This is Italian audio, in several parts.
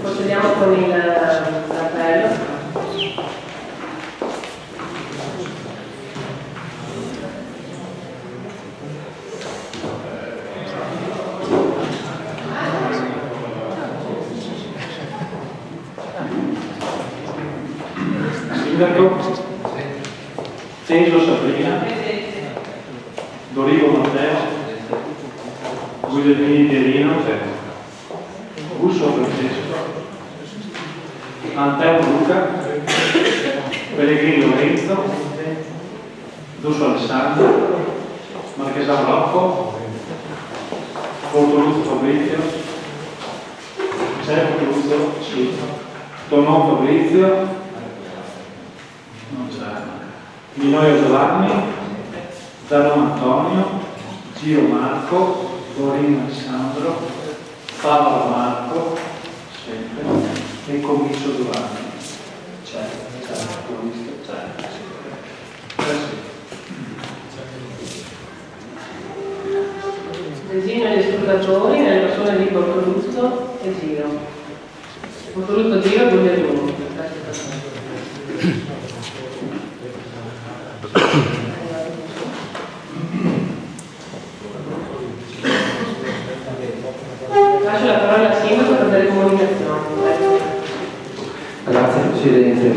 Procediamo con l'appello. Sindaco Tenzo Sabrina, Dorigo Matteo, Guglielmini Pierino, Russo Francesco, Anteo Luca, Pellegrini Lorenzo, Dusso Alessandro, Marchesano Rocco, Bortoluzzo Fabrizio, Sergio Luzzo, Tonon Fabrizio, Minoio Giovanni, Zano Antonio, Gio Marco, Dorino Alessandro, Paolo Marco, sempre, e Commisso Giovanni. C'è. Designo gli scrutatori nelle persone di Bortoluzzo e Giro. Bortoluzzo, Giro e Guglielmini. Lascio la parola al sindaco per delle comunicazioni. Grazie Presidente.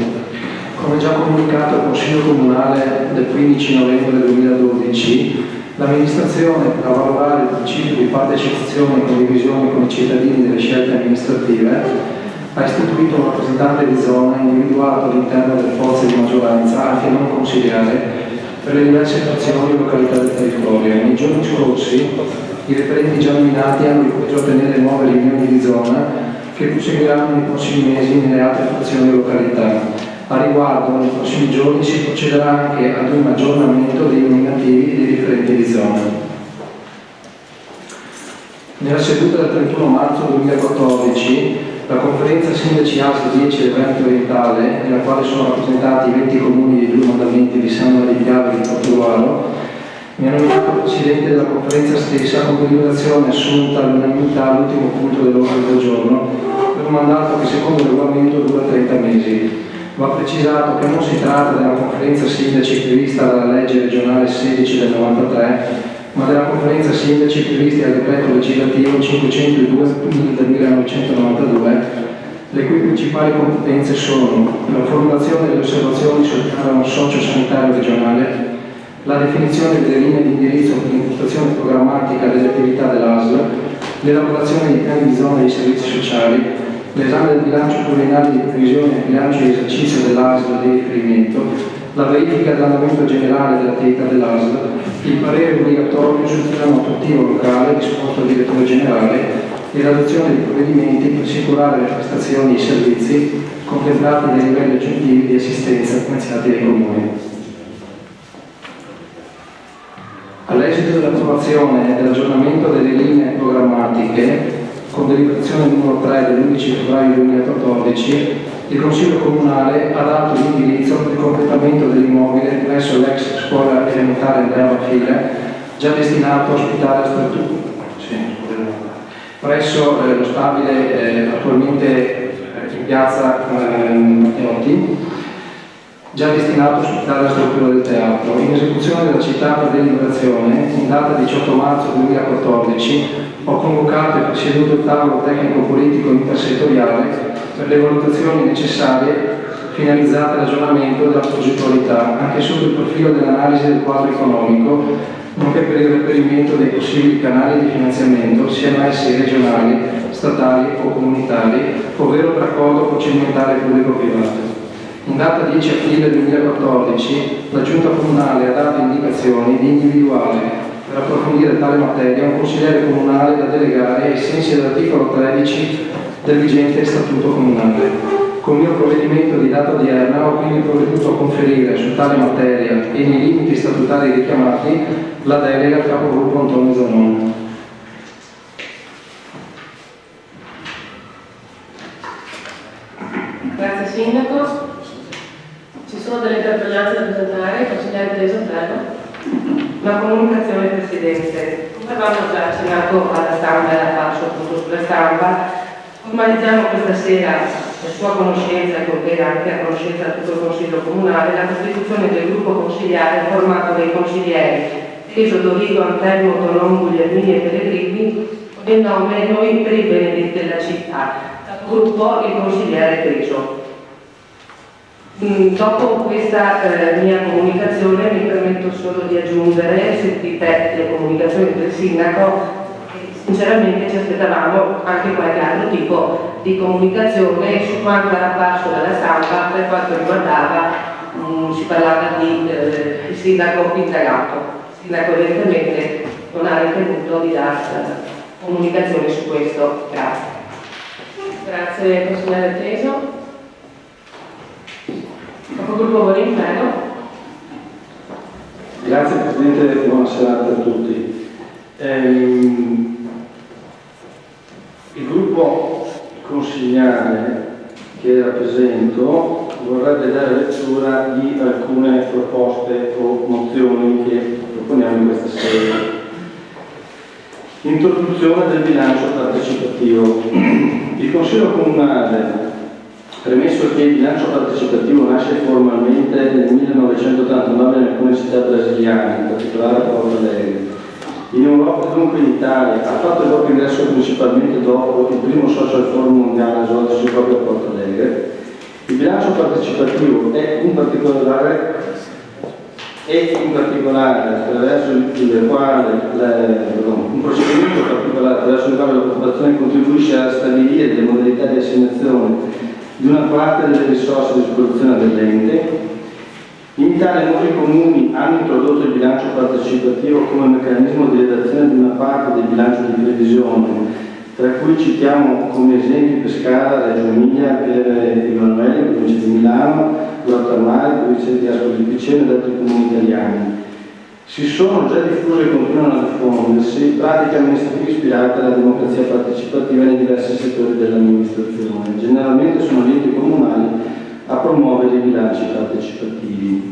Come già comunicato al Consiglio Comunale del 15 novembre 2012, l'amministrazione, per valutare il principio di partecipazione e condivisione con i cittadini delle scelte amministrative, ha istituito un rappresentante di zona individuato all'interno delle forze di maggioranza, anche non consigliare, per le diverse frazioni e località del territorio. Nei giorni scorsi i referenti già nominati hanno ripreso a tenere nuove riunioni di zona che proseguiranno nei prossimi mesi nelle altre frazioni e località. A riguardo, nei prossimi giorni si procederà anche ad un aggiornamento dei nominativi dei referenti di zona. Nella seduta del 31 marzo 2014, la conferenza Sindaci ASL 10 del Veneto Orientale, nella quale sono rappresentati i 20 comuni dei due mandamenti di San Maria di Piave e di Portogruaro, mi ha nominato Presidente della conferenza stessa con deliberazione assunta all'unanimità all'ultimo punto dell'ordine del giorno per un mandato che secondo il regolamento dura 30 mesi. Va precisato che non si tratta della conferenza sindaci prevista dalla legge regionale 16 del 93, ma della conferenza sindaci previsti dal decreto legislativo 502 del 1992, le cui principali competenze sono la formulazione delle osservazioni sul piano socio-sanitario regionale, la definizione delle linee di indirizzo per l'impostazione programmatica delle attività dell'ASL, l'elaborazione di piani di zona e di servizi sociali, l'esame del bilancio pluriennale di previsione e bilancio di esercizio dell'ASL di riferimento, la verifica dell'andamento generale dell'attività dell'ASL, il parere obbligatorio sul piano attuativo locale disposto dal direttore generale e l'adozione di provvedimenti per assicurare le prestazioni e i servizi contemplati dai livelli aggiuntivi di assistenza finanziati dai comuni. All'esito dell'approvazione e dell'aggiornamento delle linee programmatiche, con deliberazione numero 3 dell'11 febbraio 2014, il Consiglio Comunale ha dato l'indirizzo per il completamento dell'immobile presso l'ex scuola elementare Andrea File, già destinato a ospitare la struttura presso lo stabile attualmente in piazza Matteotti, già destinato a ospitare la struttura del teatro. In esecuzione della citata deliberazione, in data 18 marzo 2014, ho convocato e presieduto il tavolo tecnico-politico intersettoriale per le valutazioni necessarie finalizzate all'aggiornamento della progettualità, anche sotto il profilo dell'analisi del quadro economico, nonché per il reperimento dei possibili canali di finanziamento, siano essi regionali, statali o comunitari, ovvero per accordo procedimentale pubblico-privato. In data 10 aprile 2014, la Giunta Comunale ha dato indicazioni di individuare, per approfondire tale materia, un consigliere comunale da delegare ai sensi dell'articolo 13 del vigente Statuto Comunale. Con il mio provvedimento di data odierna ho quindi provveduto a conferire su tale materia e nei limiti statutari richiamati la delega al capogruppo Antonio Zanon. Grazie Sindaco. Ci sono delle interpellanze da presentare, consigliere Teso, prego. Una comunicazione Presidente. Come avevamo già accennato alla stampa e alla faccio appunto sulla stampa, Formalizziamo questa sera a sua conoscenza e con te anche a conoscenza di tutto il Consiglio Comunale la costituzione del gruppo consigliare formato dai consiglieri Peso, Dorigo, Antelmo, Tonon, Guglielmini e Pellegrini e nome Noi per i beni della città, gruppo il consigliere Peso. Dopo questa mia comunicazione mi permetto solo di aggiungere, sentite le comunicazioni del sindaco, sinceramente ci aspettavamo anche qualche altro tipo di comunicazione su quanto era apparso dalla stampa per quanto riguardava, si parlava di il sindaco indagato. Il sindaco evidentemente non ha ritenuto di dare comunicazioni su questo. Grazie. Grazie consigliere Teso. Capogruppo Bonifeno. Grazie Presidente, buona serata a tutti. Il gruppo consigliare che rappresento vorrebbe dare lettura di alcune proposte o mozioni che proponiamo in questa sede. Introduzione del bilancio partecipativo. Il Consiglio Comunale, premesso che il bilancio partecipativo nasce formalmente nel 1989 in alcune città brasiliane, in particolare a Porto Alegre. In Europa, dunque in Italia, ha fatto il proprio ingresso principalmente dopo il primo social forum mondiale svoltosi proprio a Porto Alegre. Il bilancio partecipativo è in particolare attraverso il quale un procedimento particolare attraverso il quale la popolazione contribuisce a stabilire le modalità di assegnazione di una parte delle risorse a disposizione dell'ente. In Italia molti comuni hanno introdotto il bilancio partecipativo come meccanismo di redazione di una parte del bilancio di previsione, tra cui citiamo come esempi Pescara, Reggio Emilia, Pieve Emanuele, provincia di Milano, Grottammare, provincia di Ascoli Piceno ed altri comuni italiani. Si sono già diffuse e continuano a diffondersi pratiche amministrative ispirate alla democrazia partecipativa nei diversi settori dell'amministrazione. Generalmente sono gli enti comunali a promuovere i bilanci partecipativi.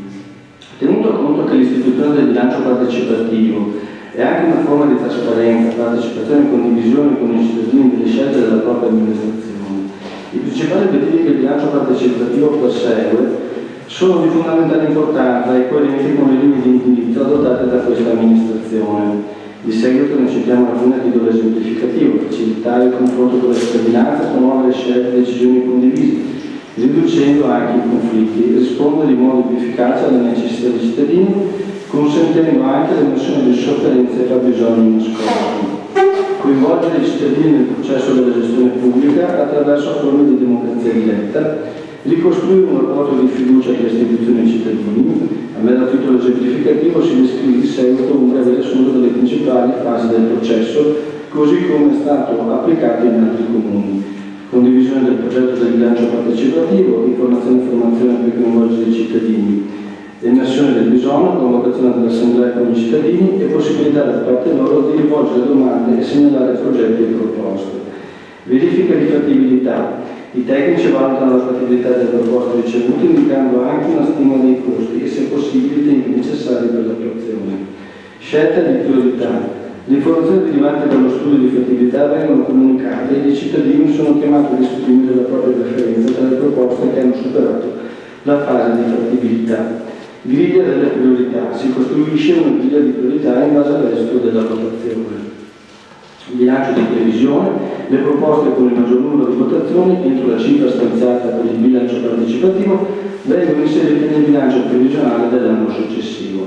Tenuto conto che l'istituzione del bilancio partecipativo è anche una forma di trasparenza, partecipazione e condivisione con i cittadini delle scelte della propria amministrazione, i principali obiettivi che il bilancio partecipativo persegue sono di fondamentale importanza e coerenti con le linee di indirizzo adottate da questa amministrazione. Di seguito ne citiamo alcune a titolo esemplificativo: facilitare il confronto con la cittadinanza, promuovere scelte e decisioni condivise, riducendo anche i conflitti, rispondere in modo più efficace alle necessità dei cittadini, consentendo anche l'emersione di sofferenze e fabbisogni nascosti. Coinvolgere i cittadini nel processo della gestione pubblica attraverso forme di democrazia diretta, ricostruire un rapporto di fiducia tra istituzioni e cittadini. A mero titolo esemplificativo si descrive di seguito un breve riassunto delle principali fasi del processo, così come è stato applicato in altri comuni. Condivisione del progetto del bilancio partecipativo, informazione e formazione per coinvolgere i cittadini, emersione del bisogno, convocazione dell'assemblea con i cittadini e possibilità da parte loro di rivolgere domande e segnalare progetti e proposte. Verifica di fattibilità. I tecnici valutano la fattibilità delle proposte ricevute indicando anche una stima dei costi e se possibile i tempi necessari per l'attuazione. Scelta di priorità. Le informazioni derivanti dallo studio di fattibilità vengono comunicate e i cittadini sono chiamati ad esprimere la propria preferenza tra le proposte che hanno superato la fase di fattibilità. Griglia delle priorità. Si costruisce una griglia di priorità in base all'esito della votazione. Bilancio di previsione. Le proposte con il maggior numero di votazioni entro la cifra stanziata per il bilancio partecipativo vengono inserite nel bilancio previsionale dell'anno successivo.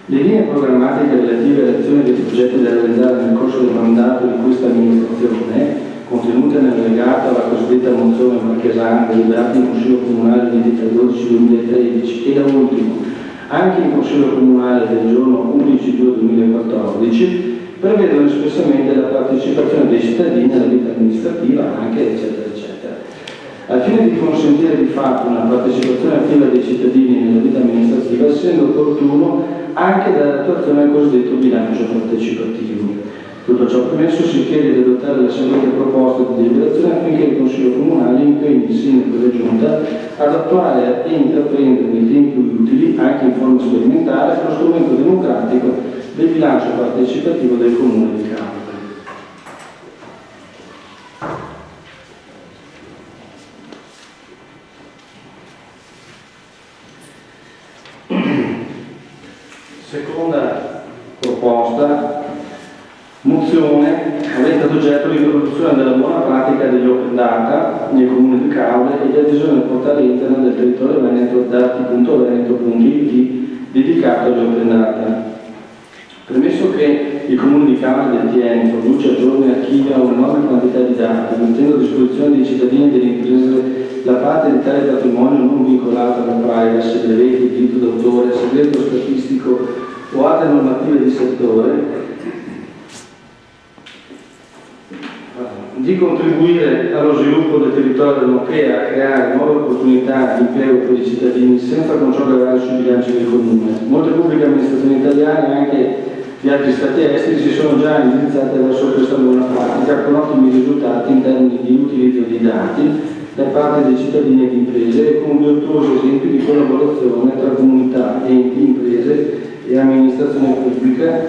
Le linee programmatiche relative alle azioni dei progetti da realizzare nel corso del mandato di questa amministrazione, contenute nell'allegato alla cosiddetta mozione Marchesani deliberata in Consiglio Comunale il 23/12/2013 e da ultimo anche in Consiglio Comunale del giorno 11/2/2014, prevedono espressamente la partecipazione dei cittadini alla vita amministrativa, anche eccetera eccetera. Al fine di consentire di fatto una partecipazione attiva dei cittadini nella vita amministrativa, essendo opportuno anche dare attuazione al cosiddetto bilancio partecipativo. Tutto ciò premesso, si chiede di adottare le seguenti proposte di deliberazione affinché il Consiglio Comunale impegni il Sindaco e la Giunta ad attuare e intraprendere nei tempi utili, anche in forma sperimentale, lo strumento democratico del bilancio partecipativo del Comune di Campo. Seconda proposta, mozione avente ad oggetto l'introduzione della buona pratica degli open data nei comuni di Caule e di adesione al portale internet del territorio veneto dati.veneto.it dedicato agli open data. Premesso che il comune di Caule detiene, produce, aggiorna e archivia un'enorme quantità di dati, mettendo a disposizione dei cittadini e delle imprese la parte di tale patrimonio non vincolato alla privacy, brevetti, diritto d'autore, segreto statistico o altre normative di settore, di contribuire allo sviluppo del territorio nonché a creare nuove opportunità di impiego per i cittadini senza con ciò gravare sui bilanci del comune. Molte pubbliche amministrazioni italiane e anche di altri stati esteri si sono già indirizzate verso questa buona pratica con ottimi risultati in termini di utilizzo di dati da parte dei cittadini e di imprese e con virtuosi esempi di collaborazione tra comunità, enti, imprese e amministrazione pubblica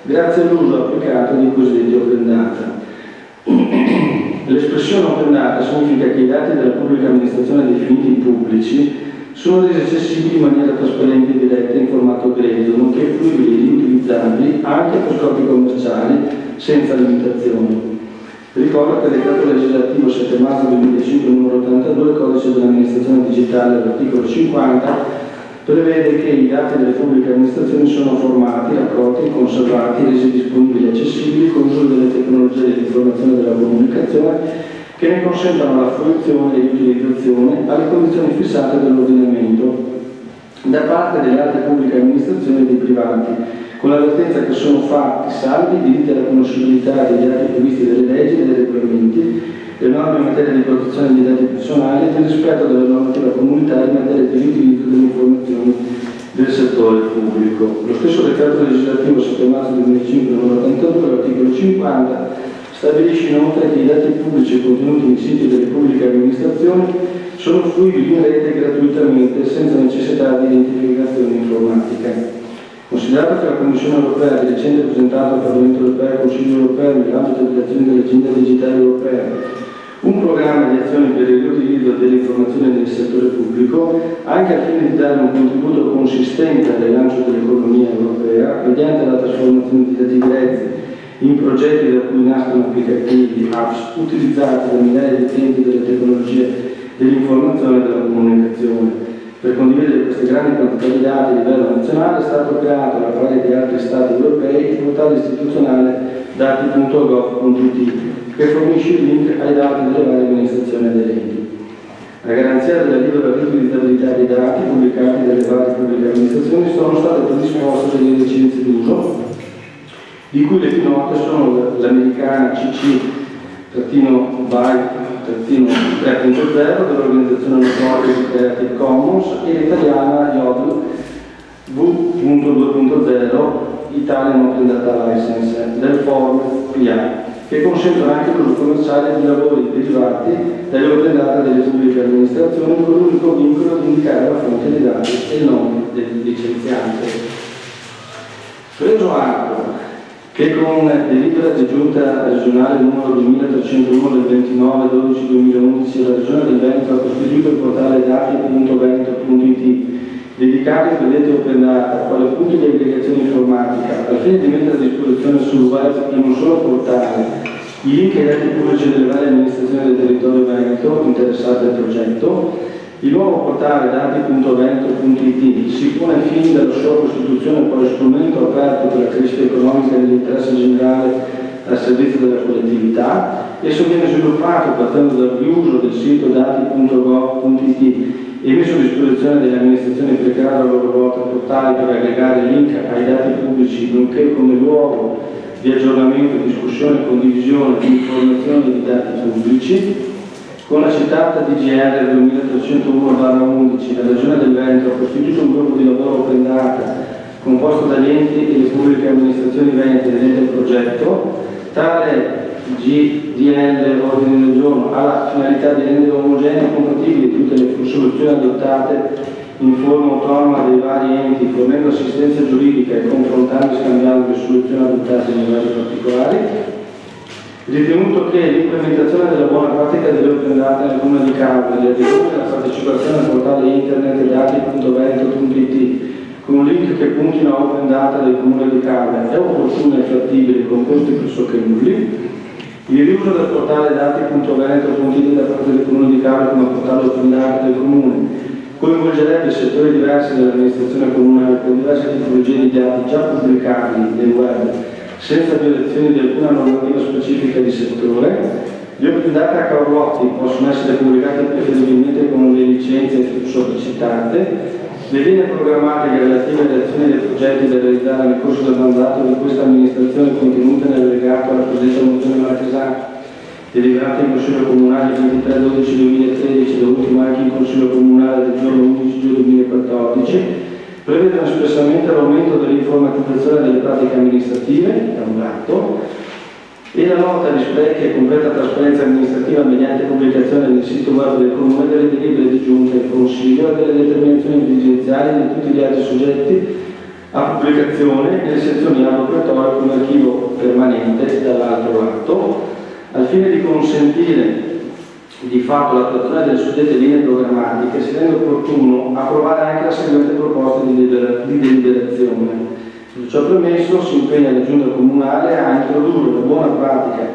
grazie all'uso applicato dei cosiddetti open data. L'espressione open data significa che i dati della pubblica amministrazione definiti pubblici sono resi accessibili in maniera trasparente e diretta in formato grezzo, nonché fruibili e riutilizzabili anche per scopi commerciali senza limitazioni. Ricordo che il decreto legislativo 7 marzo 2005 numero 82, codice dell'amministrazione digitale, all'articolo 50, prevede che i dati delle pubbliche amministrazioni sono formati, raccolti, conservati, resi disponibili e accessibili con l'uso delle tecnologie dell'informazione e della comunicazione che ne consentono la fruizione e l'utilizzazione alle condizioni fissate dall'ordinamento da parte delle altre pubbliche amministrazioni e dei privati, con l'avvertenza che sono fatti salvi i diritti alla conoscibilità dei dati previsti dalle leggi e dai regolamenti, le norme in materia di protezione dei dati personali e del rispetto della normativa comunitaria in materia di riutilizzo delle informazioni del settore pubblico. Lo stesso decreto legislativo 7 marzo 2005 numero 82, l'articolo 50, stabilisce inoltre che i dati pubblici contenuti nei siti delle pubbliche amministrazioni sono fruibili in rete gratuitamente senza necessità di identificazione informatica. Considerato che la Commissione europea ha di recente presentato al Parlamento europeo e al Consiglio europeo nell'ambito dell'azione dell'agenda digitale europea un programma di azioni per il riutilizzo delle informazioni nel settore pubblico, anche al fine di dare un contributo consistente al rilancio dell'economia europea, mediante la trasformazione di dati grezzi in progetti da cui nascono applicativi, apps utilizzati da migliaia di utenti delle tecnologie dell'informazione e della comunicazione. Per condividere queste grandi quantità di dati a livello nazionale è stato creato, alla pari di altri Stati europei, il portale istituzionale dati.gov.it, che fornisce il link ai dati delle varie amministrazioni aderenti. A garanzia della libera riutilizzabilità dei dati pubblicati dalle varie pubbliche amministrazioni sono state predisposte delle licenze d'uso, di cui le più note sono l'americana CC-BY-3.0 dell'organizzazione Network Creative Commons e l'italiana YODL V.2.0 Italian Open Data License del Forum PA, che consentono anche l'uso commerciale di lavori derivati dagli open data delle pubbliche amministrazioni con l'unico vincolo di indicare la fonte dei dati e il nome del licenziante. Preso atto che con delibera di giunta regionale numero 2301 del 29/12/2011 la Regione del Veneto ha costituito il portale dati.veneto.it dedicato ai predetti open data quale punto di aggregazione informatica al fine di mettere a disposizione sul web in un solo portale i link ai dati pubblici delle varie amministrazioni del territorio veneto interessate al progetto. Il nuovo portale dati.veneto.it si pone ai fini della sua costituzione quale strumento aperto per la crescita economica e dell'interesse generale al servizio della collettività. Esso viene sviluppato partendo dal riuso del sito dati.gov.it e messo a disposizione delle amministrazioni per creare a loro volta portali per aggregare link ai dati pubblici, nonché come luogo di aggiornamento, discussione e condivisione di informazioni di dati pubblici. Con la citata DGR 2301/11 la Regione del Veneto ha costituito un gruppo di lavoro open data composto dagli enti e le pubbliche amministrazioni venete inerenti al progetto. Tale GDL ordine del giorno ha la finalità di rendere omogenee e compatibili tutte le soluzioni adottate in forma autonoma dei vari enti, fornendo assistenza giuridica e confrontando e scambiando le soluzioni adottate nei vari particolari. Ritenuto che l'implementazione della buona pratica delle open data nel comune di Caule e l'adesione della partecipazione al portale internet dati.veneto.it con un link che puntino a open data del comune di Carme è opportuno e fattibile con costi pressoché nulli. Il riuso del portale dati.veneto.it da parte del comune di Carme come portale open data del comune coinvolgerebbe settori diversi dell'amministrazione comunale con diverse tipologie di dati già pubblicabili nel web senza violazioni di alcuna normativa specifica di settore. Gli open data carlotti possono essere pubblicati preferibilmente con le licenze sopracitate. Le linee programmatiche relative alle azioni dei progetti da realizzare nel corso del mandato di questa amministrazione contenute nell'allegato alla presente mozione Marchesani, deliberata in Consiglio Comunale il 23/12/2013 da ultimo anche in Consiglio Comunale del giorno 11 giugno 2014, prevedono espressamente l'aumento dell'informatizzazione delle pratiche amministrative, da un lato, e la lotta agli sprechi e completa trasparenza amministrativa mediante pubblicazione nel sito web del Comune delle delibere di giunta e consiglio e delle determinazioni dirigenziali di tutti gli altri soggetti a pubblicazione nelle sezioni albo pretorio come archivio permanente dall'altro lato, al fine di consentire di fatto l'attuazione delle suddette linee programmatiche, si rende opportuno approvare anche la seguente proposta di deliberazione. Tutto ciò premesso, si impegna la Giunta Comunale a introdurre la buona pratica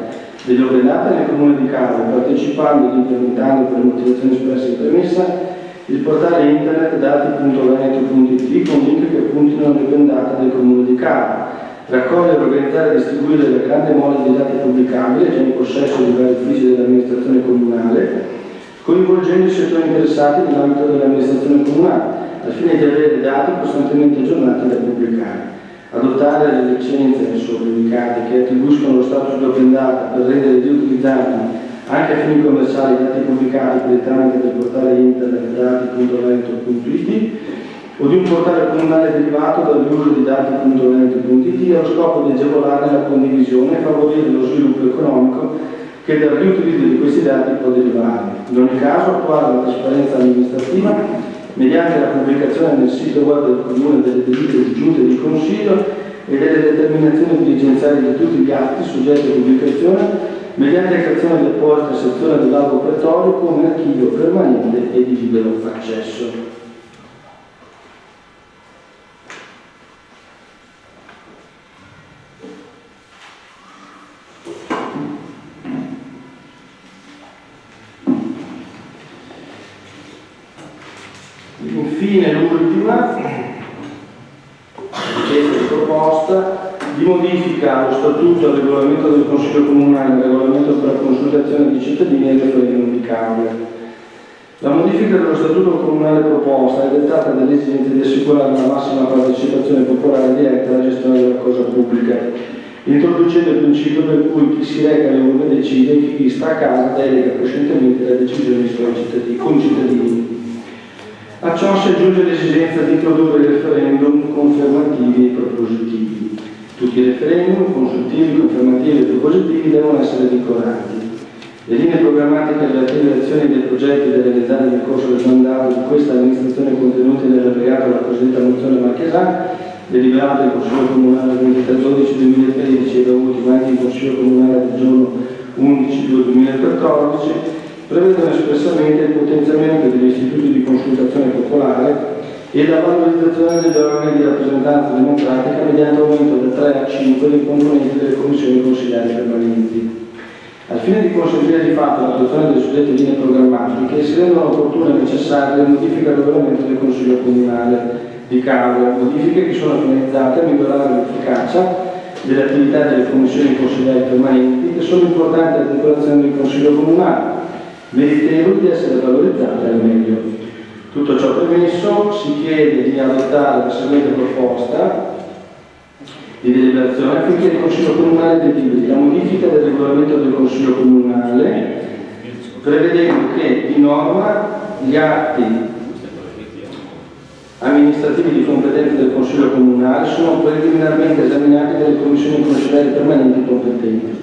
degli open data nel Comune di Carme, partecipando ed implementando per le motivazioni espresse in premessa il portale internet dati.veneto.it con link che puntino all'open data del Comune di Carme, raccogliere, organizzare e distribuire la grande mole di dati pubblicabili già in possesso di vari uffici dell'amministrazione comunale, coinvolgendo i settori interessati nell'ambito dell'amministrazione comunale, al fine di avere dati costantemente aggiornati da pubblicare. Adottare le licenze sopra-indicate che attribuiscono lo status di open data per rendere riutilizzabili anche a fini commerciali i dati pubblicati per il tramite del portale internet dati.veneto.it o di un portale comunale derivato dall'uso di dati.veneto.it allo scopo di agevolarne la condivisione e favorire lo sviluppo economico che dal riutilizzo di questi dati può derivare. In ogni caso attuare la trasparenza amministrativa mediante la pubblicazione nel sito web del Comune delle delibere di giunta e di consiglio e delle determinazioni dirigenziali di tutti gli atti soggetti a pubblicazione mediante la creazione di apposita sezione dell'albo pretorio come archivio permanente e di libero accesso. Infine l'ultima richiesta di proposta di modifica allo statuto, al regolamento del Consiglio Comunale, al regolamento per la consultazione dei cittadini e il referendum di Carme. La modifica dello statuto comunale proposta è dettata dall'esigenza di assicurare la massima partecipazione popolare diretta alla gestione della cosa pubblica, introducendo il principio per cui chi si reca alle urne decide e chi sta a casa delega coscientemente le decisioni dei suoi concittadini. A ciò si aggiunge l'esigenza di introdurre referendum confermativi e propositivi. Tutti i referendum consultivi, confermativi e propositivi devono essere vincolanti. Le linee programmatiche relative alle azioni dei progetti da realizzare nel corso del mandato di questa amministrazione contenute nell'allegato alla cosiddetta mozione Marchesani, deliberata in Consiglio Comunale il 23/12/2013 e da ultimo anche in Consiglio Comunale del giorno 11/2/2014, prevedono espressamente il potenziamento degli istituti di consultazione popolare e la valorizzazione degli organi di rappresentanza democratica mediante aumento da 3 a 5 dei componenti delle commissioni consigliari permanenti. Al fine di consentire di fatto l'attuazione delle suddette linee programmatiche, si rendono opportune e necessarie le modifiche al regolamento del Consiglio Comunale di Carme, modifiche che sono finalizzate a migliorare l'efficacia delle attività delle commissioni consigliari permanenti, che sono importanti articolazioni del Consiglio Comunale, meritevoli di essere valorizzate al meglio. Tutto ciò premesso, si chiede di adottare la seguente proposta di deliberazione affinché il Consiglio Comunale deliberi la modifica del regolamento del Consiglio Comunale, prevedendo che di norma gli atti amministrativi di competenza del Consiglio Comunale sono preliminarmente esaminati dalle commissioni consigliari permanenti competenti.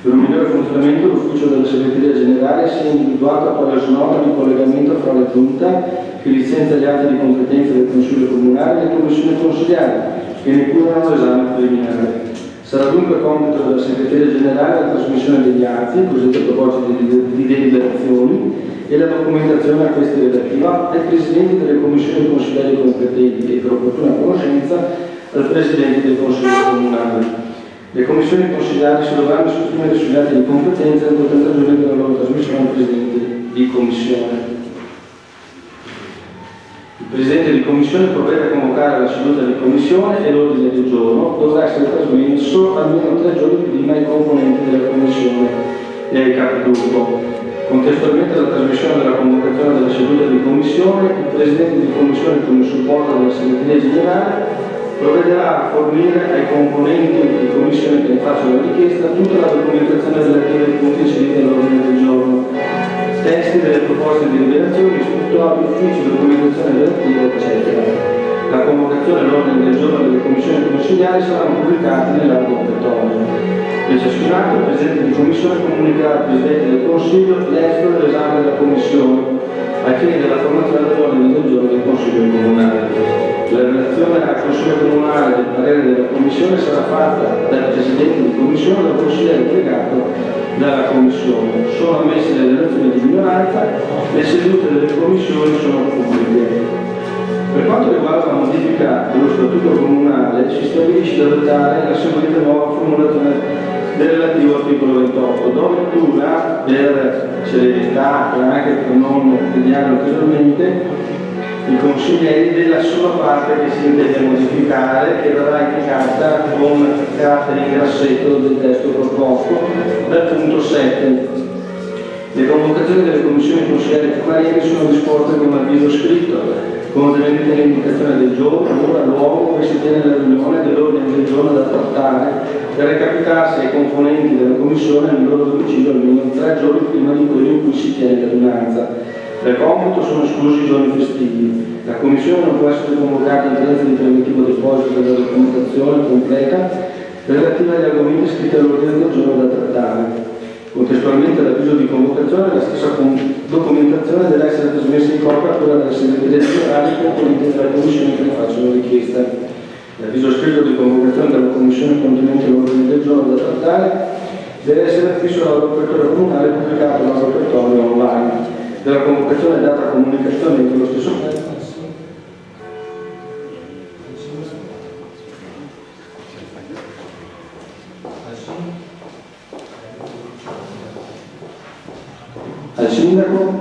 Per un migliore funzionamento l'ufficio della segreteria generale si è individuato quale snota di collegamento fra la Giunta, che licenzia gli atti di competenza del Consiglio Comunale, e le commissioni consigliari, che ne curano l'esame preliminare. Sarà dunque compito della segreteria generale la trasmissione degli atti, cosiddette proposte di deliberazioni, e la documentazione a questi relativa ai presidenti delle commissioni consigliari competenti e per opportuna conoscenza al presidente del consiglio comunale. Le commissioni consigliari si dovranno sostenere sugli atti di competenza entro 30 giorni dalla loro trasmissione al presidente di commissione. Il presidente di commissione provvede a convocare la seduta di commissione e l'ordine del giorno dovrà essere trasmesso almeno 3 giorni prima ai componenti della commissione e ai capigruppo. Contestualmente alla trasmissione della convocazione della seduta di commissione, il presidente di commissione, con il supporto della segreteria generale, provvederà a fornire ai componenti di commissione che ne facciano la richiesta tutta la documentazione relativa ai punti inseriti all'ordine del giorno, testi delle proposte di liberazione, istruttori, uffici, documentazione relativa, eccetera. La convocazione e l'ordine del giorno delle commissioni consigliari saranno pubblicati nell'albo obbligatorio. Per ciascun atto, il presidente di commissione comunicherà al presidente del consiglio l'esito dell'esame della commissione ai fini della formazione dell'ordine del giorno del consiglio comunale. La relazione al Consiglio Comunale del parere della Commissione sarà fatta dal Presidente di Commissione e dal consigliere delegato dalla Commissione. Sono ammesse le relazioni di minoranza, le sedute delle commissioni sono pubbliche. Per quanto riguarda la modifica dello Statuto Comunale, si stabilisce da adottare la seguente nuova formulazione del relativo articolo 28, dove lettura per celerità e anche per non tediare ulteriormente i consiglieri della sola parte che si intende modificare, che verrà indicata con caratteri in grassetto del testo proposto dal punto 7. Le convocazioni delle commissioni consigliari comunali sono disposte con avviso scritto, contenente l'indicazione del giorno, l'ora, luogo dove si tiene la riunione dell'ordine del giorno da trattare, per recapitarsi ai componenti della commissione nel loro domicilio almeno 3 giorni prima di quello in cui si tiene la riunanza. Dal computo sono esclusi i giorni festivi. La Commissione non può essere convocata in presenza di preventivo deposito della documentazione completa relativa agli argomenti iscritti all'ordine del giorno da trattare. Contestualmente all'avviso di convocazione, la stessa documentazione deve essere trasmessa in copia a quella della segreteria generale e componenti della Commissione che ne facciano richiesta. L'avviso scritto di convocazione della Commissione contenente l'ordine del giorno da trattare deve essere affisso alla repertorio comunale e pubblicato nel repertorio online. Della convocazione è data comunicazione entro lo stesso tempo. Al sindaco,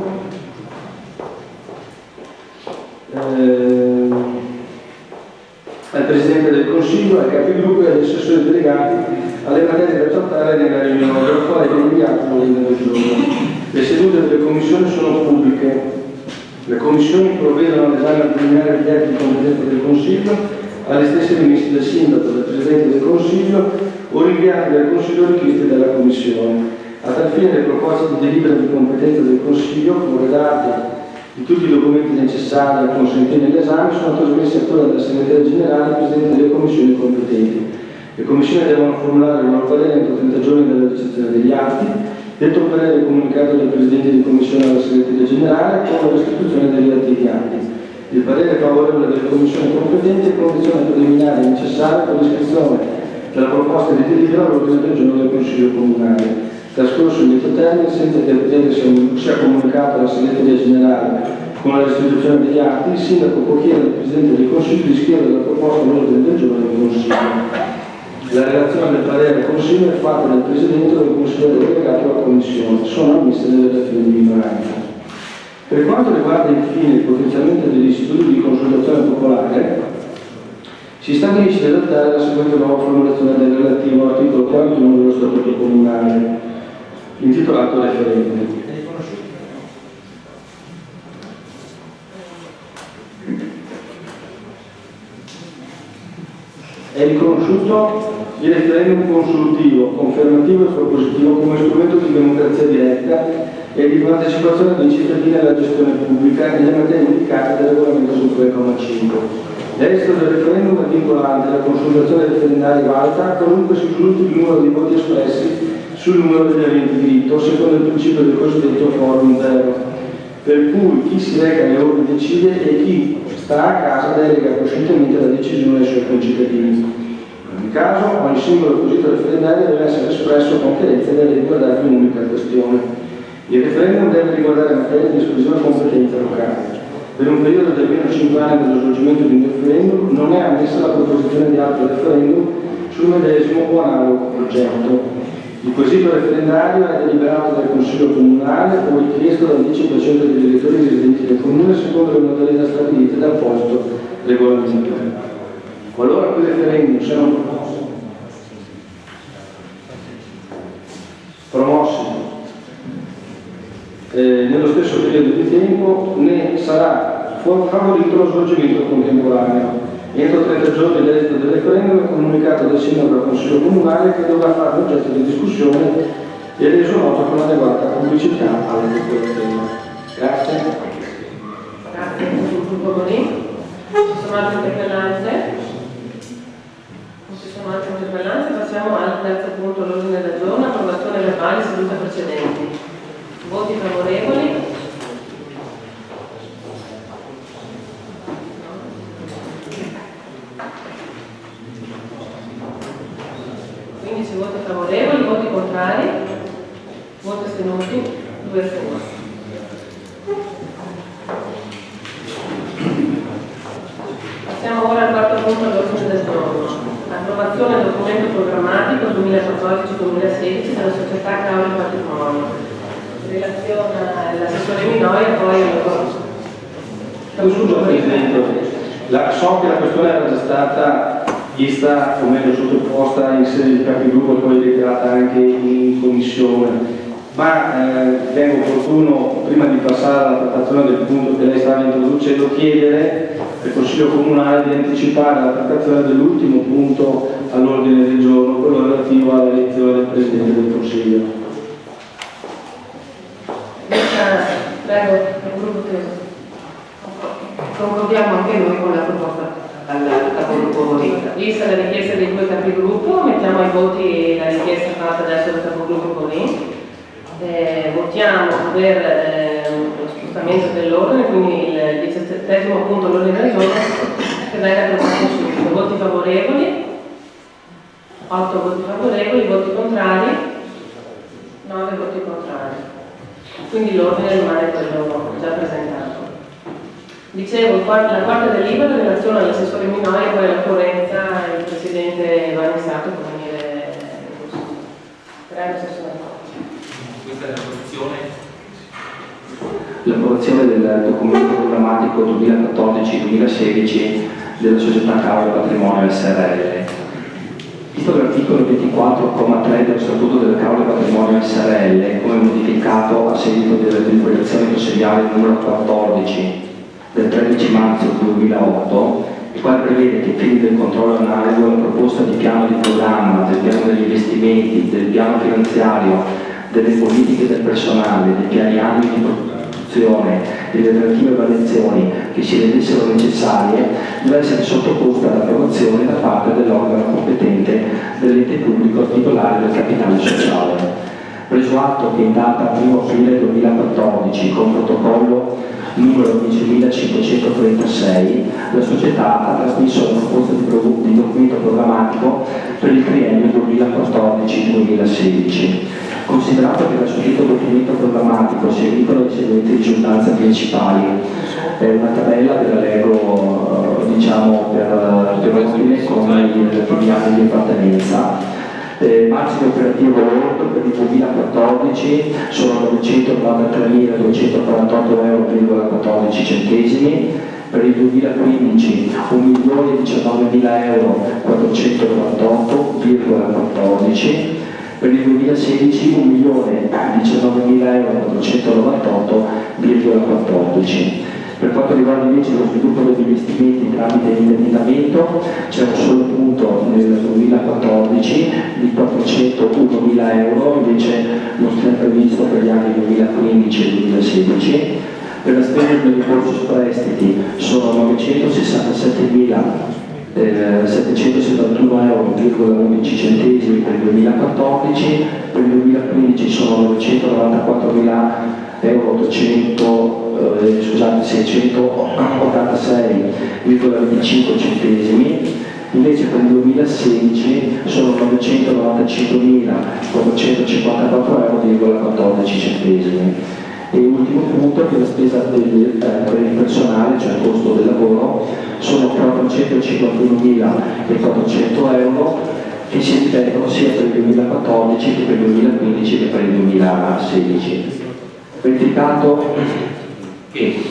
al presidente del consiglio, ai capigruppo e agli assessori delegati alle materie da trattare nella riunione, per la quale viene inviato l'ordine del giorno. Le sedute delle commissioni sono pubbliche. Le commissioni provvedono all'esame preliminare degli atti di competenza del Consiglio, alle stesse rimesse del Sindaco, del Presidente del Consiglio o rinviate dal Consiglio richieste dalla Commissione. A tal fine le proposte di delibera di competenza del Consiglio, con redatti di tutti i documenti necessari a consentire l'esame, sono trasmessi a quella della Segreteria Generale e Presidente delle Commissioni competenti. Le commissioni devono formulare il loro parere entro 30 giorni dalla ricezione degli atti. Detto parere comunicato dal Presidente di Commissione alla Segreteria Generale con la restituzione dei relativi atti. Il parere favorevole delle commissioni competenti è condizione preliminare necessaria per l'iscrizione della proposta di delibera all'ordine del giorno del Consiglio Comunale. Trascorso il detto termine, senza che il parere sia comunicato alla Segreteria Generale con la restituzione degli atti, il Sindaco può chiedere al Presidente del Consiglio di scrivere la proposta all'ordine del giorno del Consiglio. La relazione del parere del Consiglio è fatta dal Presidente del Consiglio delegato alla Commissione. Sono ammesse le relazioni di minoranza. Per quanto riguarda infine il potenziamento degli istituti di consultazione popolare, si stabilisce di adottare la seguente nuova formulazione del relativo articolo 41 dello Statuto Comunale, intitolato referendum. È riconosciuto il referendum consultivo, confermativo e propositivo come strumento di democrazia diretta e di partecipazione dei cittadini alla gestione pubblica nelle materie indicate dal regolamento sul 3,5. L'esito del referendum è vincolante, la consultazione referendaria valuta qualunque si risulti il numero di voti espressi sul numero degli aventi diritto, secondo il principio del cosiddetto quorum zero, per cui chi si reca alle urne decide e chi sta a casa delega coscientemente la decisione ai suoi concittadini. In ogni caso, ogni singolo quesito referendario deve essere espresso con chiarezza e deve riguardare un'unica questione. Il referendum deve riguardare materie di esclusiva competenza locale. Per un periodo di almeno 5 anni dello svolgimento di un referendum non è ammessa la proposizione di altro referendum sul medesimo o analogo progetto. Il quesito referendario è deliberato dal Consiglio Comunale o richiesto dal 10% degli elettori residenti del Comune secondo le modalità stabilite dal apposito regolamento. Qualora quei referendum siano promossi nello stesso periodo di tempo, ne sarà favorito lo svolgimento contemporaneo. Entro 30 giorni dall'esito del referendum è comunicato dal Sindaco al Consiglio Comunale che dovrà fare oggetto di discussione e reso noto con adeguata pubblicità alla popolazione. Grazie. Grazie sul gruppo Bonin. Ci sono altre interpellanze? Non ci sono altre interpellanze, passiamo al terzo punto all'ordine del giorno, approvazione verbale sedute precedenti. Voti favorevoli? Voti favorevoli, voti contrari, voti astenuti, 2 astenuti. Passiamo ora al quarto punto all'ordine del giorno. Approvazione del documento programmatico 2014-2016 della società Caulo Patrimonio. In relazione all'assessore Minoia, poi Scusa Presidente, so che la questione era già stata vista, o meglio sottoposta in sede di capigruppo e poi ritirata anche in commissione, ma ritengo opportuno, prima di passare alla trattazione del punto che lei stava introducendo, chiedere al Consiglio Comunale di anticipare la trattazione dell'ultimo punto all'ordine del giorno, quello relativo all'elezione del Presidente del Consiglio. Prego, il gruppo Teso. Concordiamo anche noi con la proposta al capogruppo Bonita. Vista la richiesta dei due capigruppo, mettiamo ai voti la richiesta fatta adesso dal capogruppo Bonita. Votiamo per lo spostamento dell'ordine, quindi il 17° punto all'ordine del giorno che venga approvato subito. Voti favorevoli? 8 voti favorevoli, voti contrari? 9 voti contrari. Quindi l'ordine rimane quello già presentato. Dicevo, la quarta delibera in relazione all'assessore Minoia, poi all'occorrenza il Presidente va iniziato per venire in consiglio. Prego, Assessore. Questa è la posizione. L'approvazione del documento programmatico 2014-2016 della società Caulo Patrimonio SRL. Visto l'articolo 24,3 dello Statuto del Caulo Patrimonio SRL, come modificato a seguito della deliberazione consigliare numero 14 del 13 marzo 2008, il quale prevede che ai fini del controllo analogo alla proposta di piano di programma, del piano degli investimenti, del piano finanziario, delle politiche del personale, dei piani annui di produzione e delle relative variazioni che si rendessero necessarie, deve essere sottoposta all'approvazione da parte dell'organo competente dell'ente pubblico titolare del capitale sociale. Preso atto che in data 1 aprile 2014, con protocollo numero 10.536, la società ha trasmesso la proposta di documento programmatico per il triennio 2014-2016. Considerato che dal suddetto documento programmatico si evincono le seguenti risultanze principali, una tabella ve la leggo per ordine con i relativi anni di appartenenza. Margine operativo lordo per il 2014 sono 993.248,14 €, per il 2015 1.015.498,14 €, per il 2016 1.019.498,14 €. Per quanto riguarda invece lo sviluppo degli investimenti tramite l'indebitamento, c'è un solo punto nel 2014 di 401.000 €, invece non si è previsto per gli anni 2015 e 2016. Per la spesa per rimborso prestiti sono 967.771,11 € per il 2014, per il 2015 sono 999.686,25 €, Invece per il 2016 sono 995.454,14 €. E ultimo punto, che la spesa per il personale, cioè il costo del lavoro, sono 451.400 € che si ripetono sia per il 2014 che per il 2015 che per il 2016. Verificato i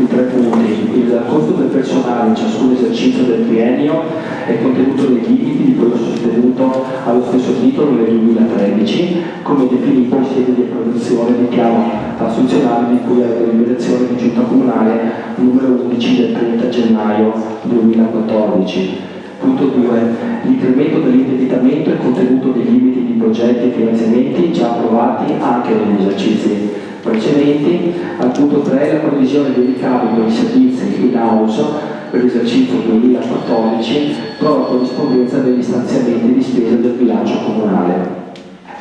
3 punti, il costo del personale in ciascun esercizio del triennio è contenuto nei limiti di quello sostenuto allo stesso titolo nel 2013, come definito in sede di approvazione di piano assunzionale di cui alla deliberazione di Giunta Comunale numero 11 del 30 gennaio 2014. Punto 2. L'incremento dell'indebitamento è contenuto nei limiti di progetti e finanziamenti già approvati anche negli esercizi precedenti. Al punto 3, la previsione dei ricavi per i servizi in house per l'esercizio 2014 trova corrispondenza degli stanziamenti di spesa del bilancio comunale.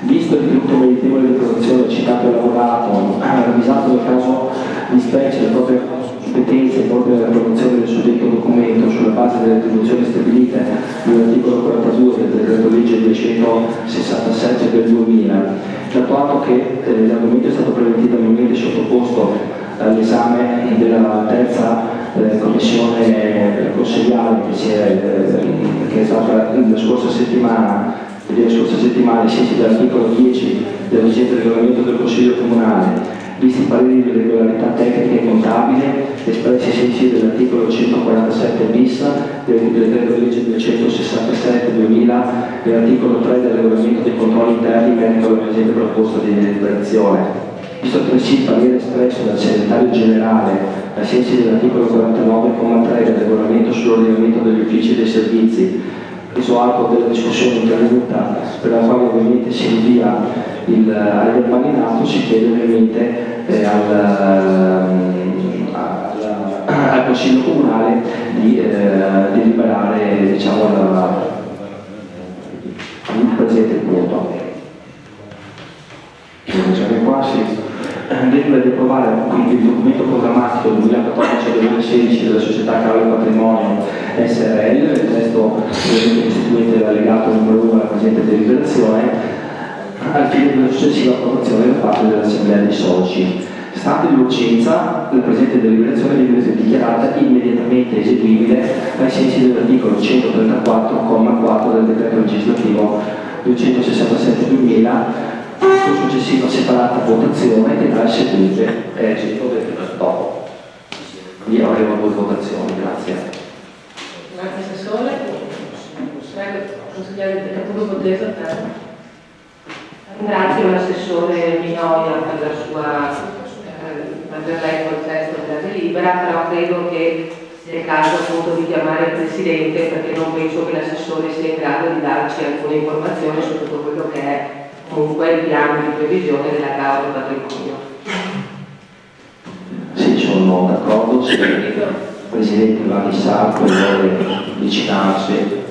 Visto il ritenuto meritevole di approvazione citato e lavorato, ravvisato nel caso di specie le proprie competenze in ordine all'approvazione del suddetto documento sulla base delle attribuzioni stabilite nell'articolo 42 del decreto legge 267 del 2000, dato atto che l'argomento è stato preventivamente sottoposto all'esame della terza commissione consiliare che è stata la scorsa settimana, ai sensi dell'articolo 10 del vigente regolamento del Consiglio Comunale, visti i pareri di regolarità tecnica e contabile espressi ai sensi dell'articolo 147 bis del decreto legge 267/2000 e l'articolo 3 del regolamento dei controlli interni in merito alla presente proposta di deliberazione. Visto altresì il parere espresso dal segretario generale ai sensi dell'articolo 49,3 del regolamento sull'ordinamento degli uffici e dei servizi, preso atto della discussione intervenuta, per la quale ovviamente si invia al verbale in atto, si chiede ovviamente al Consiglio Comunale di deliberare il presente punto. Delibera di approvare quindi il documento programmatico 2014-2016 della società Carlo Patrimonio SRL, il testo costituente dell'allegato numero 1 alla presente deliberazione, al fine della successiva approvazione da parte dell'Assemblea dei Soci. Stante l'urgenza, la presente deliberazione viene dichiarata immediatamente eseguibile ai sensi dell'articolo 134,4 del decreto legislativo 267/2000, con successiva separata votazione che darà il seguente esito del dopo. Quindi avremo 2 votazioni, grazie. Grazie Assessore. Prego, consigliere Capoluogo Borghese. Ringrazio l'assessore Minoia per aver letto il testo della delibera, però credo che sia il caso appunto di chiamare il Presidente, perché non penso che l'assessore sia in grado di darci alcune informazioni su tutto quello che è comunque il piano di previsione della causa patrimonio. Sì, sono d'accordo, se il Presidente va di salto vuole avvicinarsi.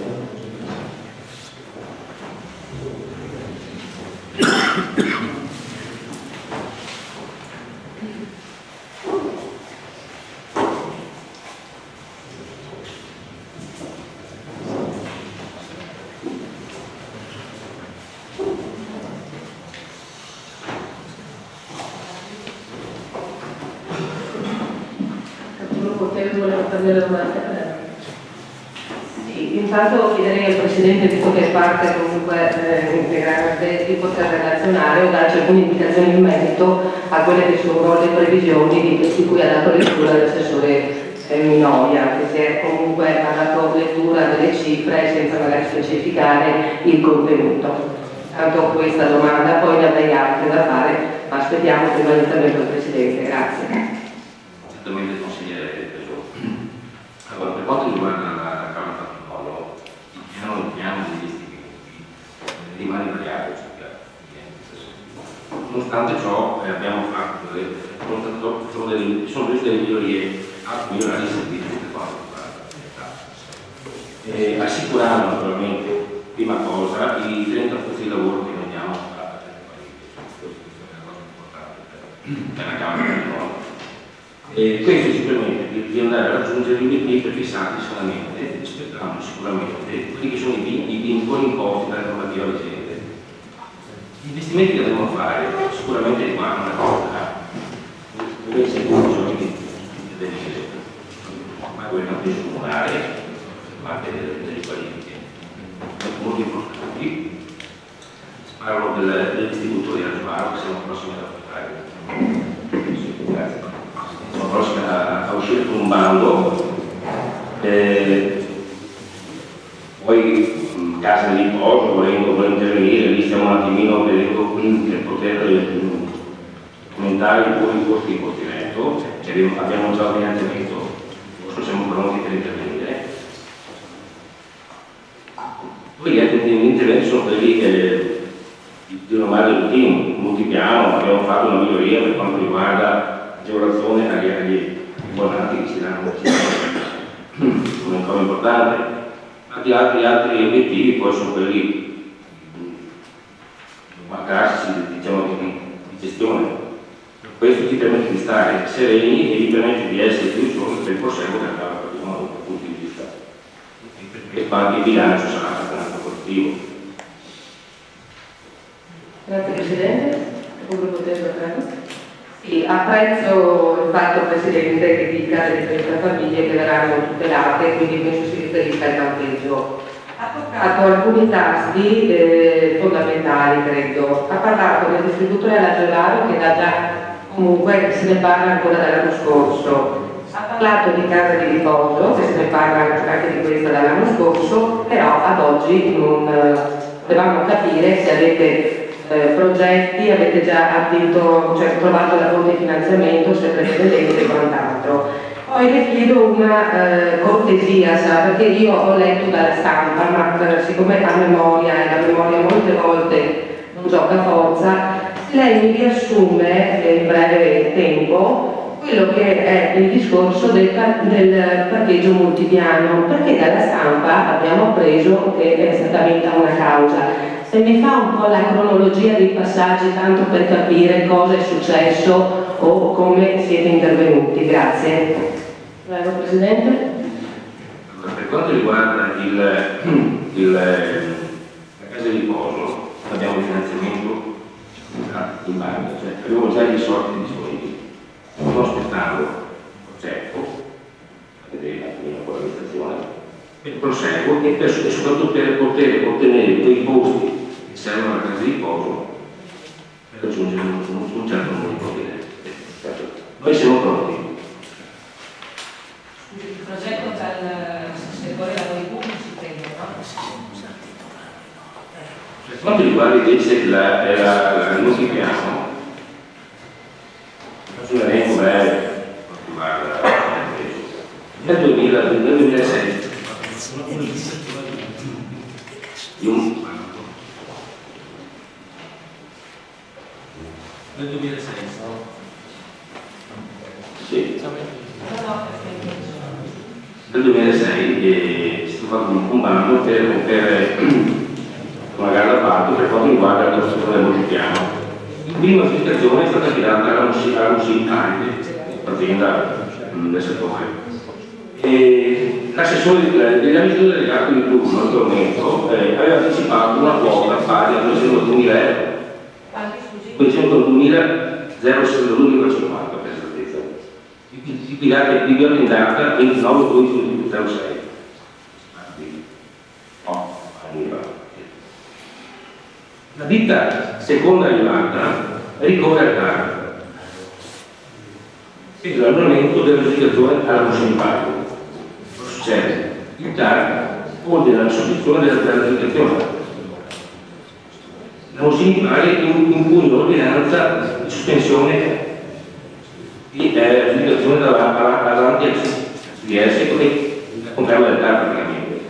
Sì, intanto chiederei al Presidente, visto che è parte comunque integrante, di poter relazionare o darci alcune indicazioni in merito a quelle che sono le previsioni di cui ha dato lettura l'assessore Minoia, che si è comunque dato lettura delle cifre senza magari specificare il contenuto. Tanto questa domanda, poi ne avrei altre da fare, ma aspettiamo prima l'intervento del Presidente. Grazie. Certamente consigliere Pesò. Allora, per quanto riguarda la Camera Patrimonio, il piano degli investimenti rimane invariato, nonostante ciò abbiamo fatto sono delle migliorie a migliorare i servizi per quanto riguarda assicurare naturalmente, prima cosa, i 30 posti di lavoro che noi diamo a questo è una cosa importante per la Camera Patrimonio. E questo ci permette di andare a raggiungere gli obiettivi prefissati solamente, rispettando sicuramente quelli che sono i vincoli imposti dalla normativa vigente. Gli investimenti che dobbiamo fare sicuramente riguardano una cosa, invece bisogno di intervenire, ma quello è un comunale, parte delle qualifiche, molto importanti. Parlo del distributore di Alfaro, che siamo prossimi ad affrontare. Grazie. Siamo prossimi a uscire con un bando. Poi casa di riposo, volendo intervenire, lì stiamo un attimino vedendo per poter aumentare i costi di investimento, abbiamo già un finanziamento, siamo pronti per intervenire. Poi gli altri interventi sono quelli di una madre routine, multipiano, abbiamo fatto una miglioria per quanto riguarda l'agevolazione agli abbonati che ci danno una cosa importante. Altri obiettivi poi sono quelli classici, diciamo, di gestione. Questo ti permette di stare sereni e ti permette di essere più soli per il proseguo che andava dal punto di vista. E anche il bilancio sarà abbastanza positivo. Grazie Presidente. Sì, apprezzo il fatto, Presidente, che dica delle 30 famiglie che verranno tutelate, quindi penso si riferisca al campeggio. Ha toccato alcuni tasti fondamentali, credo. Ha parlato del distributore alla Gelaro, che da già comunque se ne parla ancora dall'anno scorso. Ha parlato di casa di riposo, che se ne parla anche di questa dall'anno scorso, però ad oggi non dovevamo capire se avete progetti, avete già trovato la fonte di finanziamento, se prevedete e quant'altro. Poi le chiedo una cortesia, perché io ho letto dalla stampa, ma siccome a memoria, e la memoria molte volte non gioca forza, se lei mi riassume in breve tempo quello che è il discorso del parcheggio multipiano, perché dalla stampa abbiamo appreso che è stata vinta una causa. Se mi fa un po' la cronologia dei passaggi, tanto per capire cosa è successo o come siete intervenuti. Grazie. Prego, Presidente. Per quanto riguarda la casa di riposo, abbiamo il finanziamento in banca, cioè abbiamo già i soldi disponibili. Stiamo aspettando il progetto, a vedere la mia amministrazione, per il proseguo e soprattutto per poter ottenere quei posti che servono alla casa di riposo per raggiungere un certo numero di posti. Noi siamo pronti. Il progetto dal settore lavori pubblici, credo, no? Per quanto riguarda invece il multipiano, faccio un elenco breve nel 2006 Nel 2006? Sì. Nel 2006 è stato fatto un bando per una gara d'appalto per quanto riguarda la costruzione del multipiano. In prima aggiudicazione è stata affidata alla Municipale, azienda del settore. L'assessore dell'amministratore delegato di turno al torneo aveva anticipato una quota pari a 202.000 euro. 202.050 per esattezza. Di via in data 29/12/2006. La ditta seconda arrivata ricorre al TAR per l'annullamento dell'aggiudicazione alla Municipale. Cosa succede? Il TAR ordina la sospensione dell'aggiudicazione. La Municipale impugna l'ordinanza di sospensione di aggiudicazione davanti al CDS che conferma del TAR praticamente.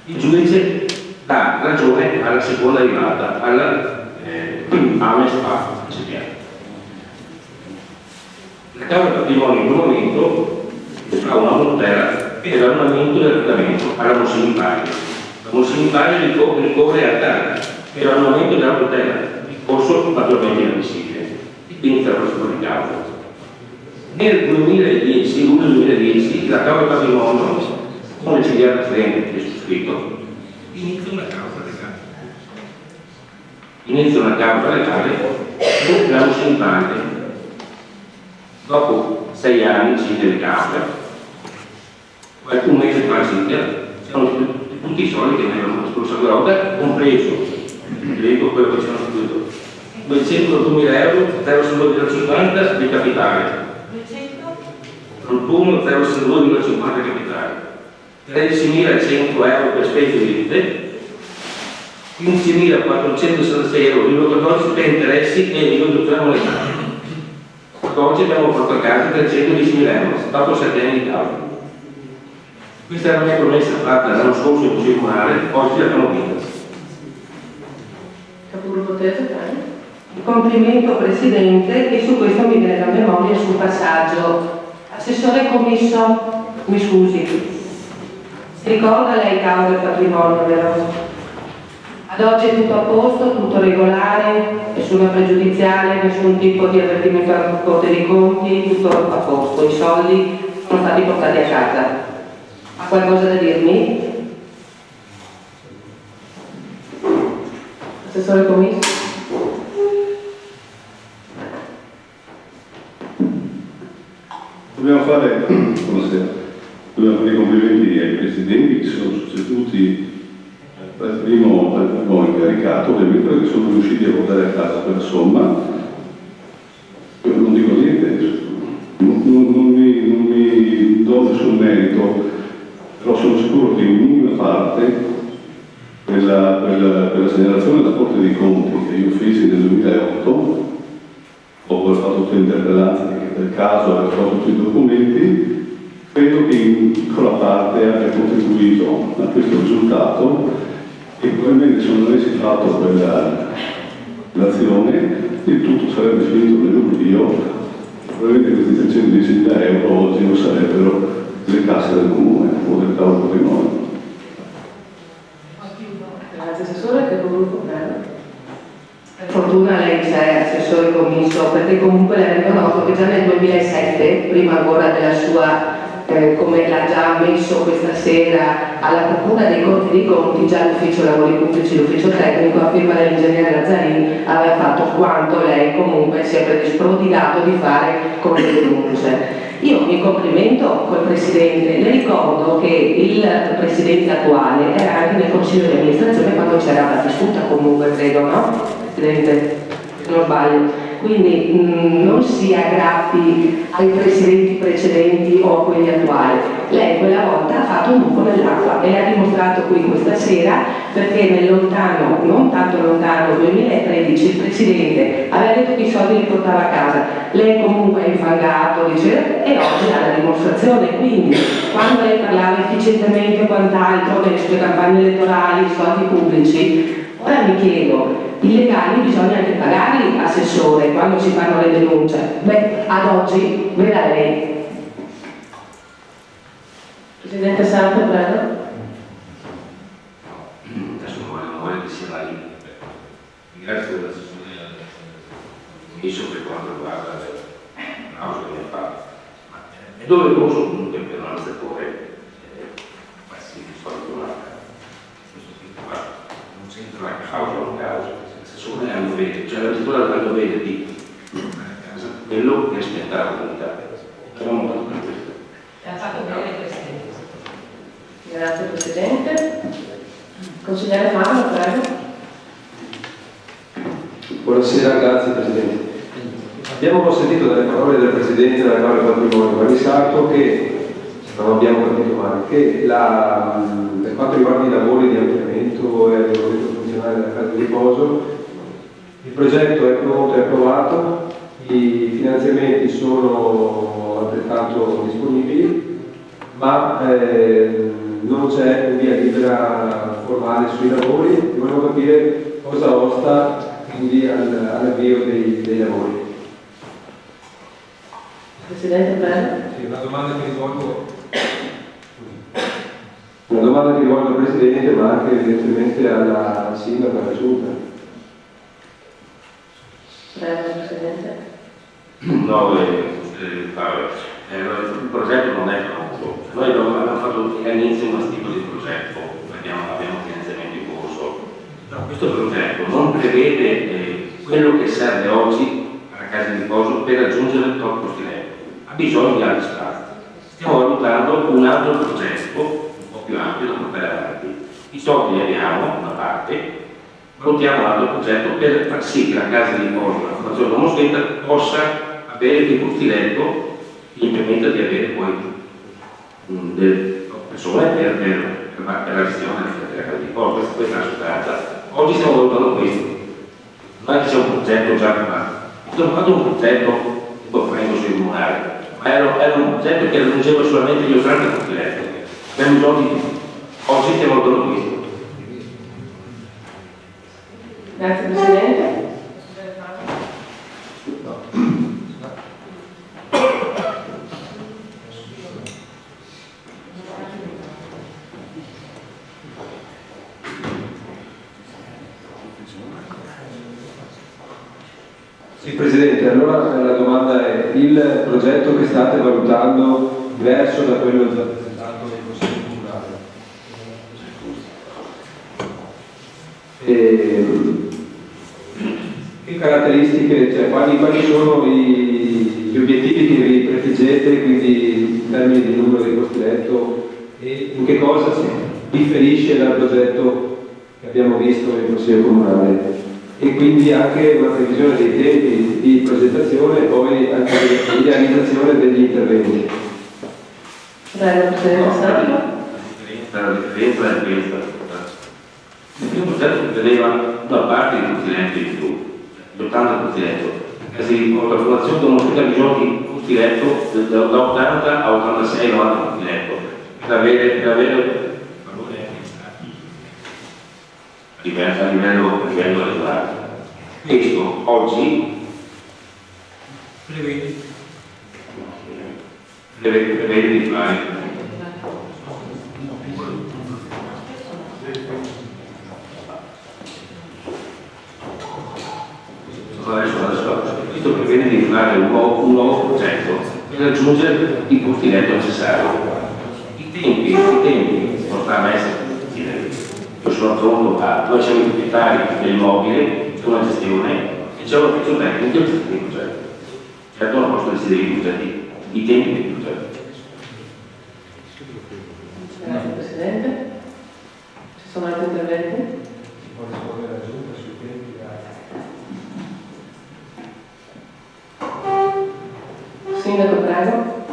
Il giudice dà ragione alla seconda arrivata, alla AMESPA SpA. La Camera del Patrimonio in quel momento fa una tutela per l'annullamento del trattamento alla Municipale. La Municipale ricorre al TAR per l'annullamento della tutela, il corso naturalmente inammissibile, e quindi la procedura di causa. Nel 2010, luglio 2010, la Camera di Patrimonio, con le CDR precedenti che è sottoscritto, inizia una causa legale sul piano centrale. Dopo 6 anni delle cause, un mese fa c'erano tutti i soldi che avevano scorso la volta, compreso, leggo quello che c'erano scritto, 200.000 euro, 0,50 di capitale. 31 0,52,50 capitali, 13.100 euro per spese dirette, 15.466 euro per interessi e riduzione monetaria. Oggi abbiamo fatto a casa 310.000 euro, dopo 7 anni di causa. Questa era la mia promessa fatta l'anno scorso in Consiglio Comunale, oggi l'abbiamo vinta. Capogruppo Terzo, prego. Complimento Presidente, e su questo mi viene la memoria sul passaggio. Assessore commisso, mi scusi, si ricorda lei causa del patrimonio, vero? Ad oggi è tutto a posto, tutto regolare, nessuna pregiudiziale, nessun tipo di avvertimento alla Corte dei Conti, tutto a posto, i soldi sono stati portati a casa. Ha qualcosa da dirmi? Assessore commisso. Dobbiamo fare i complimenti ai presidenti che si sono succeduti al primo incaricato, ovviamente perché sono riusciti a portare a casa quella somma. Io non dico niente, non mi do nessun merito, però sono sicuro che in minima parte quella segnalazione della Corte dei Conti che io feci nel 2008, dopo aver fatto tutte le interpellanze del caso, aver fatto tutti i documenti, credo che in piccola parte abbia contribuito a questo risultato, e probabilmente se non avessi fatto quell'azione il tutto sarebbe finito nell'oblio. Probabilmente questi 310.000 euro oggi non sarebbero le casse del comune o del cavolo patrimonio. Grazie Assessore, Capogruppo, prego. Per fortuna lei c'è, Assessore commisso, perché comunque le rendo noto che già nel 2007, prima ancora della sua, come l'ha già messo questa sera alla Procura dei Conti dei Conti, già l'Ufficio Lavori Pubblici, l'Ufficio Tecnico, a firma dell'ingegnere Lazzarini, aveva fatto quanto lei comunque si è prodigato di fare con le denunce. Io mi complimento col Presidente, le ricordo che il Presidente attuale era anche nel Consiglio di amministrazione quando c'era Battistuta comunque, credo, no? Presidente, se non sbaglio. Quindi non si aggrappi ai presidenti precedenti o a quelli attuali. Lei quella volta ha fatto un buco nell'acqua e l'ha dimostrato qui questa sera, perché nel lontano, non tanto lontano, 2013 il Presidente aveva detto che i soldi li portava a casa. Lei comunque ha infangato, dice, e oggi ha la dimostrazione. Quindi quando lei parlava efficientemente e quant'altro nelle sue campagne elettorali, soldi pubblici, ora mi chiedo, i legali bisogna anche pagarli, Assessore, quando si fanno le denunce. Beh, ad oggi, veda lei. Presidente Santo, prego. Adesso non vuole che sia la linea. Ringrazio l'assessore commisso per quanto riguarda la causa che mi ha fatto. Ma è doveroso comunque per un amministratore qualsiasi solito non c'entra la causa o non causa. L'assessore ha il dovere, cioè l'amministratore ha il dovere di casa quello che aspetta la comunità. Abbiamo fatto per questo. Ha fatto bene il Presidente. Grazie Presidente. Consigliere Fano, prego. Buonasera, grazie Presidente. Abbiamo sentito dalle parole del Presidente della Camera del Patrimonio, ma mi sa che non abbiamo capito male, che per quanto riguarda i lavori di ampliamento e il regolamento funzionale della casa di riposo, il progetto è pronto e approvato, i finanziamenti sono altrettanto disponibili, ma non c'è un via libera formale sui lavori e volevo capire cosa osta quindi all'avvio dei lavori. Presidente, prego. Sì, una domanda che rivolgo al Presidente, ma anche evidentemente alla Sindaca, alla Giunta. Prego, Presidente. No, il progetto non è pronto. Noi abbiamo fatto all'inizio uno tipo di progetto, abbiamo finanziamento in corso. No, questo progetto non prevede quello che serve oggi alla casa di riposo per raggiungere il top costi letto. Ha bisogno di altri spazi. Stiamo valutando un altro progetto un po' più ampio da portare avanti. I soldi li abbiamo, una parte, valutiamo un altro progetto per far sì che la casa di riposo, la Fondazione Don Mosquetta, possa avere dei costi letto che gli permetta di avere poi delle persone per la gestione della casa di riposo. Questa è la sostanza. Oggi stiamo valutando questo. Non è che c'è un progetto già preparato. Abbiamo fatto un progetto un po' prendo sui comunali, ma era un progetto che raggiungeva solamente gli 80 costi letto. Abbiamo bisogno di più. Oggi stiamo valutando questo. Grazie Presidente. Sì, Presidente, allora la domanda è: il progetto che state valutando diverso da quello già presentato nei consigli comunali? Che caratteristiche, cioè quali sono gli obiettivi che vi prefiggete, quindi in termini di numero di costi letto, e in che cosa si differisce dal progetto che abbiamo visto nel Consiglio Comunale? E quindi anche una previsione dei tempi di progettazione e poi anche di realizzazione degli interventi. Prego, Presidente Sardo. La differenza è questa. Il primo progetto prevedeva una parte di costi letti in più, gli 80 costi letto. La Fondazione Don Mosquetta ha bisogno di costi letto da 80 a 86, 90 costi letto per avere valore a livello regionale. Questo oggi prevede di fare questo prevede di fare un nuovo progetto per raggiungere i costi letto necessari. I tempi non stanno a essere. Io sono pronto noi siamo i proprietari dell'immobile, c'è una gestione e c'è un ufficio tecnico che gestione il progetto. Certo non posso decidere i progetti, i tempi dei progetti. Grazie Presidente. Ci sono altri interventi? Si può rispondere alla Giunta sui tempi? Sindaco, prego.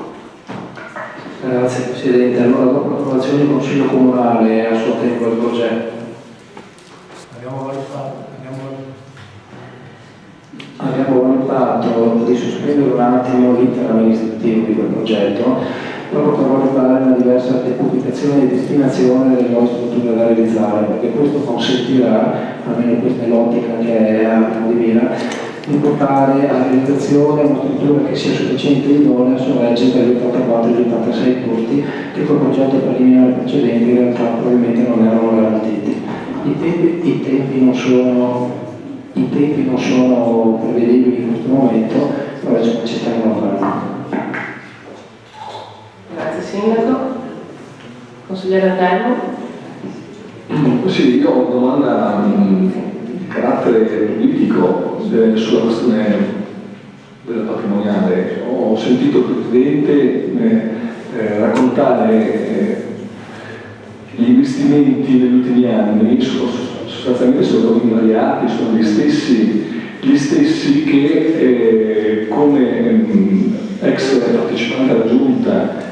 Grazie Presidente. Allora, dopo l'approvazione del Consiglio Comunale a suo tempo del progetto, abbiamo valutato di sospendere un attimo l'iter amministrativo di quel progetto proprio per valutare una diversa pubblicazione e destinazione delle nuove strutture da realizzare, perché questo consentirà, almeno questa è l'ottica che abbiamo di mira, di portare alla realizzazione una struttura che sia sufficiente e idonea a sorreggere per gli 84 e gli 86 posti che col progetto preliminare precedente in realtà probabilmente non erano garantiti. I tempi non sono prevedibili in questo momento, però ci stiamo lavorando. Grazie Sindaco. Consigliere Antelmo. Sì, io ho una domanda di carattere politico sulla questione della patrimoniale. Ho sentito il Presidente raccontare gli investimenti negli ultimi anni sostanzialmente sono invariati, sono gli stessi che come ex partecipante alla Giunta